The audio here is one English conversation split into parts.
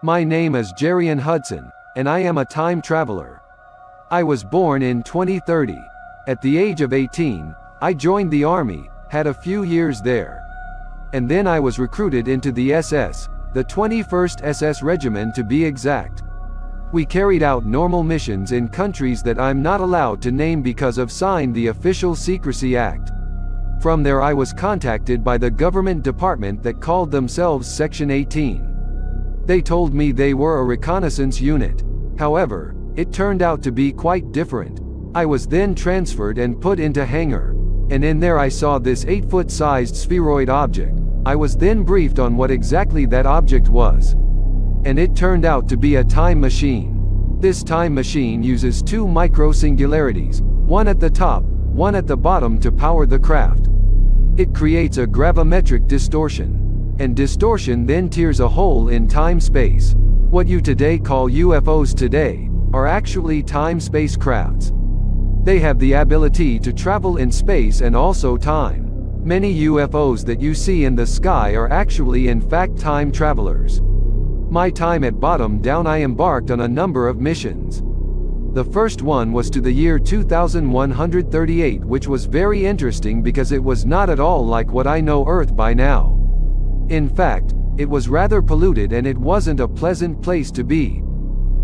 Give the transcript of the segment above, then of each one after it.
My name is Jerian Hudson, and I am a time traveler. I was born in 2030. At the age of 18, I joined the army, had a few years there. And then I was recruited into the SS, the 21st SS Regiment to be exact. We carried out normal missions in countries that I'm not allowed to name because of signed the Official Secrecy Act. From there I was contacted by the government department that called themselves Section 18. They told me they were a reconnaissance unit. However, it turned out to be quite different. I was then transferred and put into hangar. And in there I saw this 8-foot-sized spheroid object. I was then briefed on what exactly that object was. And it turned out to be a time machine. This time machine uses 2 micro-singularities, one at the top, one at the bottom to power the craft. It creates a gravimetric distortion. And distortion then tears a hole in time-space. What you today call UFOs today, are actually time-space crafts. They have the ability to travel in space and also time. Many UFOs that you see in the sky are actually in fact time travelers. My time at bottom down I embarked on a number of missions. The first one was to the year 2138, which was very interesting because it was not at all like what I know Earth by now. In fact, it was rather polluted and it wasn't a pleasant place to be.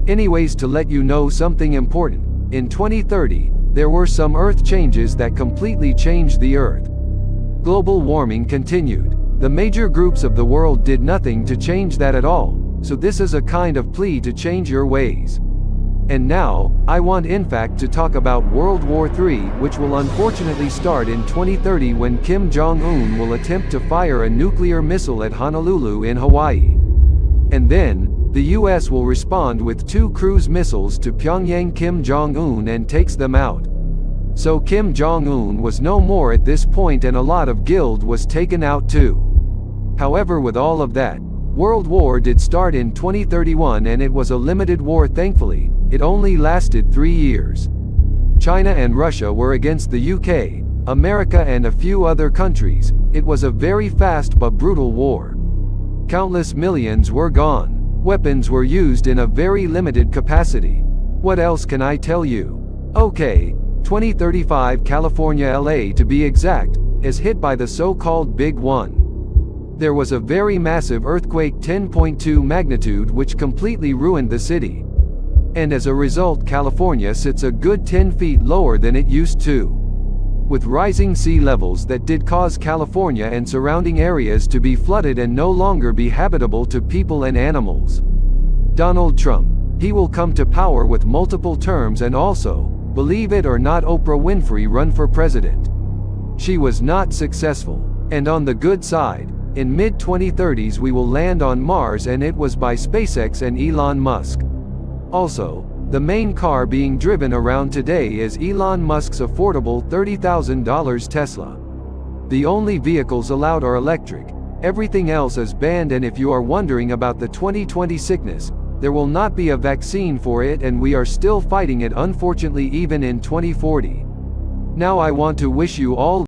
Anyways, to let you know something important, in 2030, there were some Earth changes that completely changed the Earth. Global warming continued. The major groups of the world did nothing to change that at all, so this is a kind of plea to change your ways. And now, I want in fact to talk about World War III, which will unfortunately start in 2030 when Kim Jong-un will attempt to fire a nuclear missile at Honolulu in Hawaii. And then, the US will respond with 2 cruise missiles to Pyongyang Kim Jong-un and takes them out. So Kim Jong-un was no more at this point and a lot of guild was taken out too. However, with all of that, World War did start in 2031 and it was a limited war. Thankfully, it only lasted 3 years. China and Russia were against the UK, America and a few other countries. It was a very fast but brutal war. Countless millions were gone. Weapons were used in a very limited capacity. What else can I tell you? Okay, 2035 California LA to be exact, is hit by the so-called Big One. There was a very massive earthquake 10.2 magnitude which completely ruined the city. And as a result California sits a good 10 feet lower than it used to. With rising sea levels that did cause California and surrounding areas to be flooded and no longer be habitable to people and animals. Donald Trump, he will come to power with multiple terms and also, believe it or not, Oprah Winfrey run for president. She was not successful. And on the good side, in mid-2030s we will land on Mars and it was by SpaceX and Elon Musk. Also, the main car being driven around today is Elon Musk's affordable $30,000 Tesla. The only vehicles allowed are electric, everything else is banned, and if you are wondering about the 2020 sickness, there will not be a vaccine for it and we are still fighting it unfortunately even in 2040. Now I want to wish you all